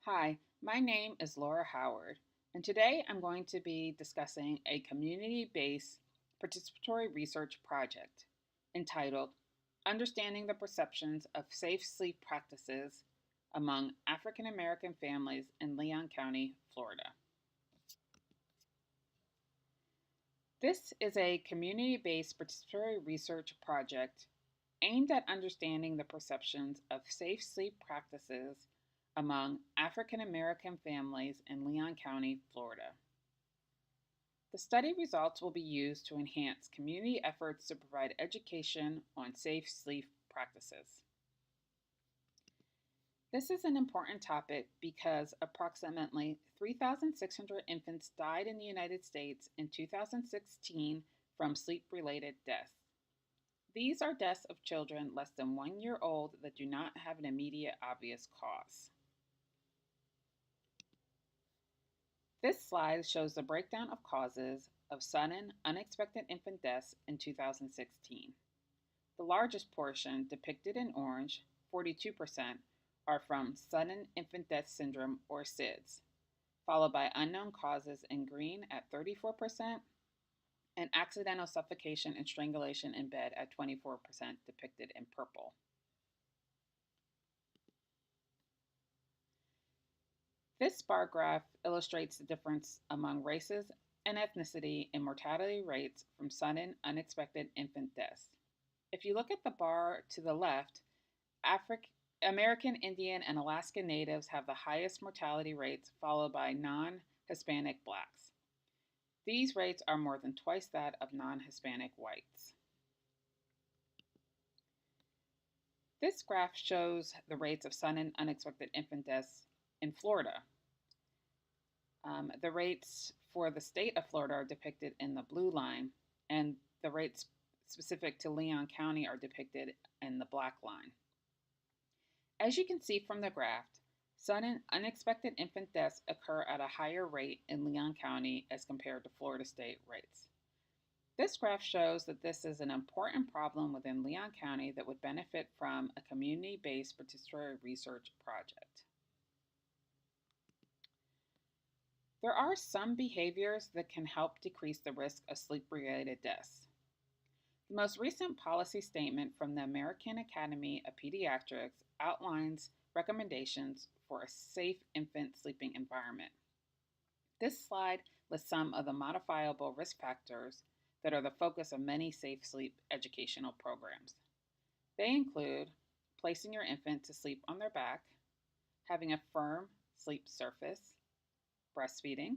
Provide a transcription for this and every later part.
Hi, my name is Laura Howard, and today I'm going to be discussing a community based participatory research project entitled Understanding the Perceptions of Safe Sleep Practices Among African American Families in Leon County, Florida. This is a community based participatory research project aimed at understanding the perceptions of safe sleep practices among African American families in Leon County, Florida. The study results will be used to enhance community efforts to provide education on safe sleep practices. This is an important topic because approximately 3,600 infants died in the United States in 2016 from sleep related deaths. These are deaths of children less than 1 year old that do not have an immediate obvious cause. This slide shows the breakdown of causes of sudden, unexpected infant deaths in 2016. The largest portion, depicted in orange, 42%, are from sudden infant death syndrome or SIDS, followed by unknown causes in green at 34%, and accidental suffocation and strangulation in bed at 24%, depicted in purple. This bar graph illustrates the difference among races and ethnicity in mortality rates from sudden, unexpected infant deaths. If you look at the bar to the left, American Indian and Alaska Natives have the highest mortality rates, followed by non Hispanic blacks. These rates are more than twice that of non Hispanic whites. This graph shows the rates of sudden, unexpected infant deaths in Florida. The rates for the state of Florida are depicted in the blue line, and the rates specific to Leon County are depicted in the black line. As you can see from the graph, sudden unexpected infant deaths occur at a higher rate in Leon County as compared to Florida state rates. This graph shows that this is an important problem within Leon County that would benefit from a community-based participatory research project. There are some behaviors that can help decrease the risk of sleep-related deaths. The most recent policy statement from the American Academy of Pediatrics outlines recommendations for a safe infant sleeping environment. This slide lists some of the modifiable risk factors that are the focus of many safe sleep educational programs. They include placing your infant to sleep on their back, having a firm sleep surface, breastfeeding,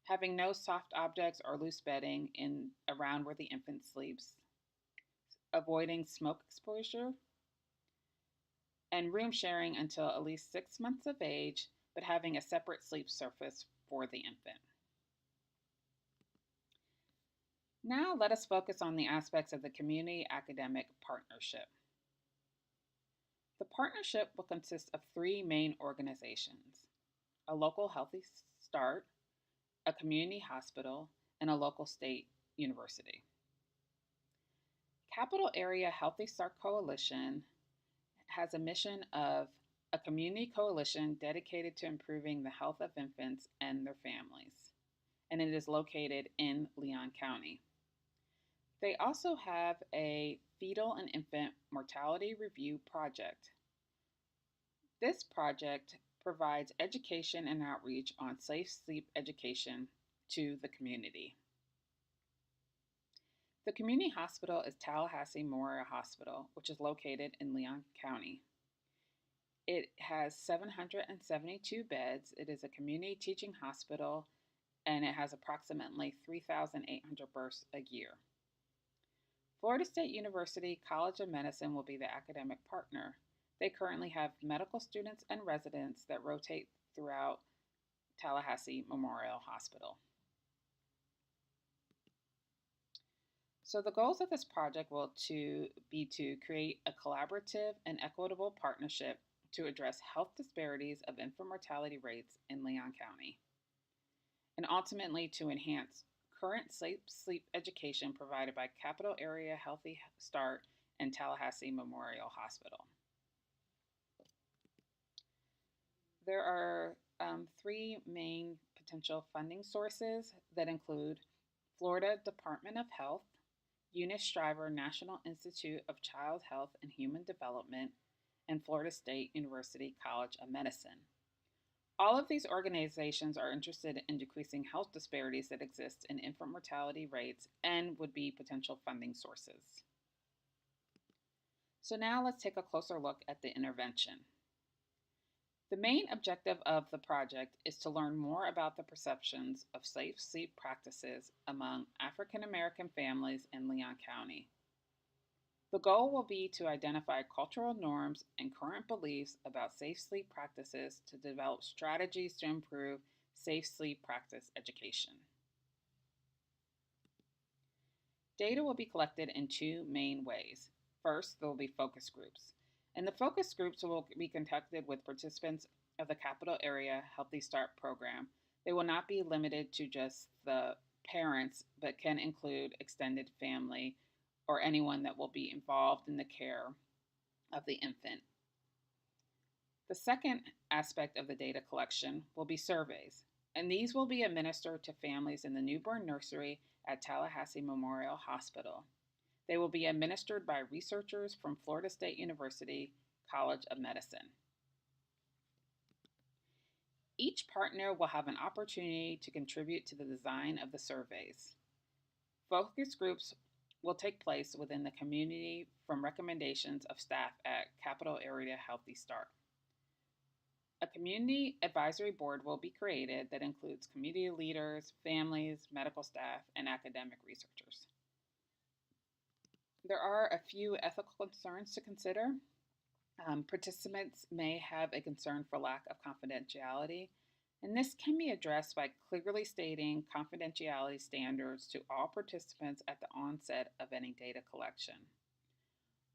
having no soft objects or loose bedding in around where the infant sleeps, avoiding smoke exposure, and room sharing until at least 6 months of age, but having a separate sleep surface for the infant. Now let us focus on the aspects of the community academic partnership. The partnership will consist of 3 main organizations: a local Healthy Start, a community hospital, and a local state university. Capital Area Healthy Start Coalition has a mission of a community coalition dedicated to improving the health of infants and their families, and it is located in Leon County. They also have a fetal and infant mortality review project. This project provides education and outreach on safe sleep education to the community. The community hospital is Tallahassee Memorial Hospital, which is located in Leon County. It has 772 beds. It is a community teaching hospital, and it has approximately 3,800 births a year. Florida State University College of Medicine will be the academic partner. They currently have medical students and residents that rotate throughout Tallahassee Memorial Hospital. So the goals of this project will be to create a collaborative and equitable partnership to address health disparities of infant mortality rates in Leon County, and ultimately to enhance current sleep education provided by Capital Area Healthy Start and Tallahassee Memorial Hospital. There are three main potential funding sources that include Florida Department of Health, Eunice Shriver National Institute of Child Health and Human Development, and Florida State University College of Medicine. All of these organizations are interested in decreasing health disparities that exist in infant mortality rates and would be potential funding sources. So now let's take a closer look at the intervention. The main objective of the project is to learn more about the perceptions of safe sleep practices among African American families in Leon County. The goal will be to identify cultural norms and current beliefs about safe sleep practices to develop strategies to improve safe sleep practice education. Data will be collected in two main ways. First, there will be focus groups. And the focus groups will be conducted with participants of the Capital Area Healthy Start program. They will not be limited to just the parents, but can include extended family or anyone that will be involved in the care of the infant. The second aspect of the data collection will be surveys, and these will be administered to families in the newborn nursery at Tallahassee Memorial Hospital. They will be administered by researchers from Florida State University College of Medicine. Each partner will have an opportunity to contribute to the design of the surveys. Focus groups will take place within the community from recommendations of staff at Capital Area Healthy Start. A community advisory board will be created that includes community leaders, families, medical staff, and academic researchers. There are a few ethical concerns to consider. Participants may have a concern for lack of confidentiality, and this can be addressed by clearly stating confidentiality standards to all participants at the onset of any data collection.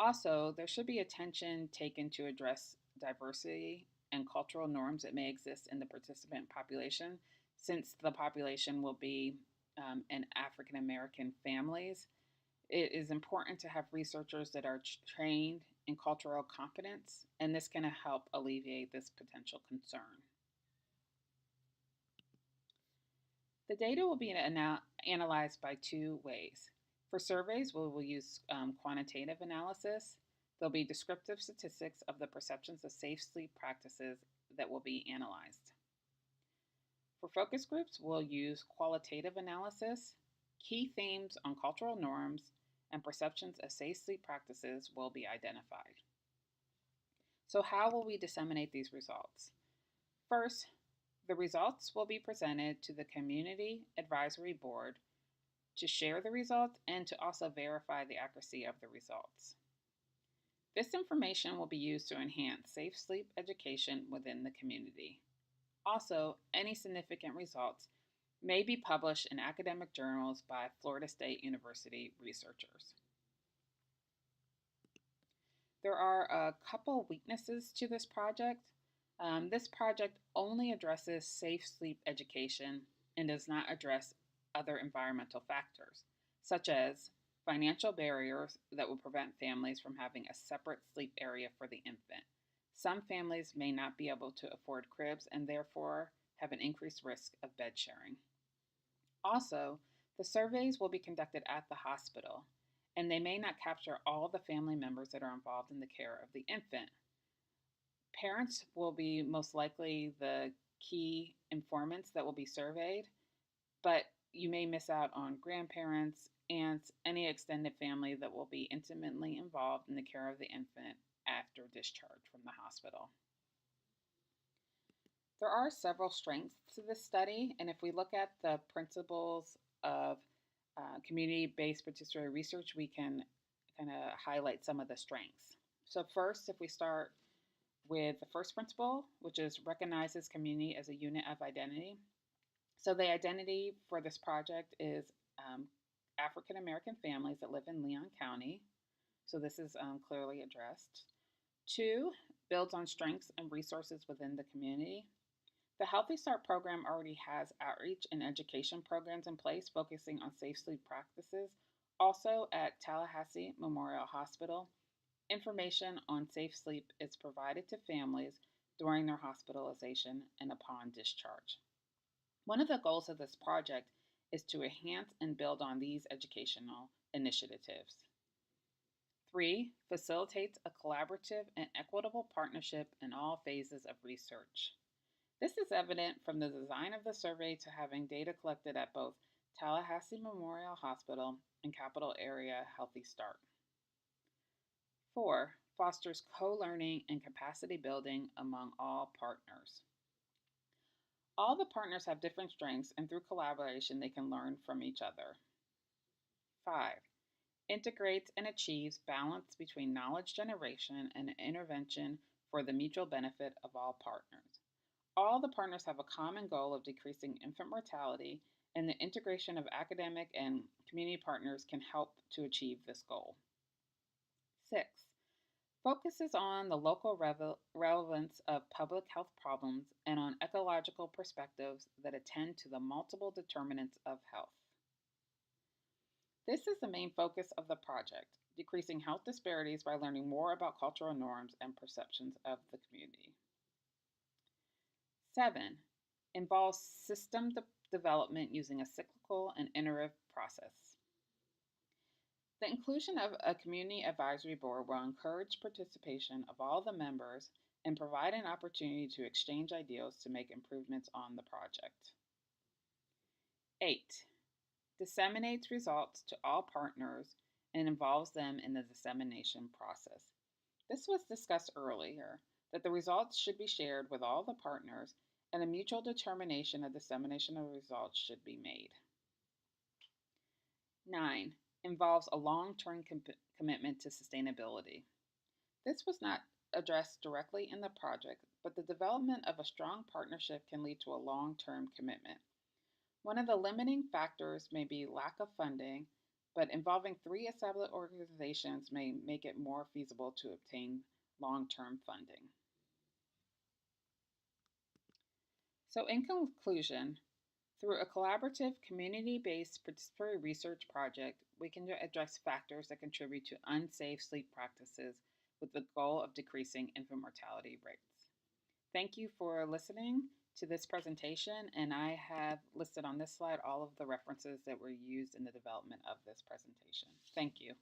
Also, there should be attention taken to address diversity and cultural norms that may exist in the participant population, since the population will be in African American families. It is important to have researchers that are trained in cultural competence, and this can help alleviate this potential concern. The data will be analyzed by two ways. For surveys, we will use quantitative analysis. There'll be descriptive statistics of the perceptions of safe sleep practices that will be analyzed. For focus groups, we'll use qualitative analysis. Key themes on cultural norms and perceptions of safe sleep practices will be identified. So how will we disseminate these results? First, the results will be presented to the Community Advisory Board to share the results and to also verify the accuracy of the results. This information will be used to enhance safe sleep education within the community. Also, any significant results may be published in academic journals by Florida State University researchers. There are a couple weaknesses to this project. This project only addresses safe sleep education and does not address other environmental factors, such as financial barriers that will prevent families from having a separate sleep area for the infant. Some families may not be able to afford cribs and therefore have an increased risk of bed sharing. Also, the surveys will be conducted at the hospital, and they may not capture all the family members that are involved in the care of the infant. Parents will be most likely the key informants that will be surveyed, but you may miss out on grandparents, aunts, any extended family that will be intimately involved in the care of the infant after discharge from the hospital. There are several strengths to this study, and if we look at the principles of community-based participatory research, we can kind of highlight some of the strengths. So first, if we start with the first principle, which is recognizes community as a unit of identity. So the identity for this project is African American families that live in Leon County. So this is clearly addressed. 2, builds on strengths and resources within the community. The Healthy Start program already has outreach and education programs in place focusing on safe sleep practices. Also at Tallahassee Memorial Hospital, information on safe sleep is provided to families during their hospitalization and upon discharge. One of the goals of this project is to enhance and build on these educational initiatives. 3. Facilitates a collaborative and equitable partnership in all phases of research. This is evident from the design of the survey to having data collected at both Tallahassee Memorial Hospital and Capital Area Healthy Start. 4. Fosters co-learning and capacity building among all partners. All the partners have different strengths, and through collaboration, they can learn from each other. 5. Integrates and achieves balance between knowledge generation and intervention for the mutual benefit of all partners. All the partners have a common goal of decreasing infant mortality, and the integration of academic and community partners can help to achieve this goal. 6. Focuses on the local relevance of public health problems and on ecological perspectives that attend to the multiple determinants of health. This is the main focus of the project, decreasing health disparities by learning more about cultural norms and perceptions of the community. 7. Involves system development using a cyclical and iterative process. The inclusion of a community advisory board will encourage participation of all the members and provide an opportunity to exchange ideas to make improvements on the project. 8. Disseminates results to all partners and involves them in the dissemination process. This was discussed earlier, that the results should be shared with all the partners and a mutual determination of dissemination of results should be made. 9. Involves a long-term commitment to sustainability. This was not addressed directly in the project, but the development of a strong partnership can lead to a long-term commitment. One of the limiting factors may be lack of funding, but involving 3 established organizations may make it more feasible to obtain long-term funding. So in conclusion, through a collaborative, community-based participatory research project, we can address factors that contribute to unsafe sleep practices with the goal of decreasing infant mortality rates. Thank you for listening to this presentation, and I have listed on this slide all of the references that were used in the development of this presentation. Thank you.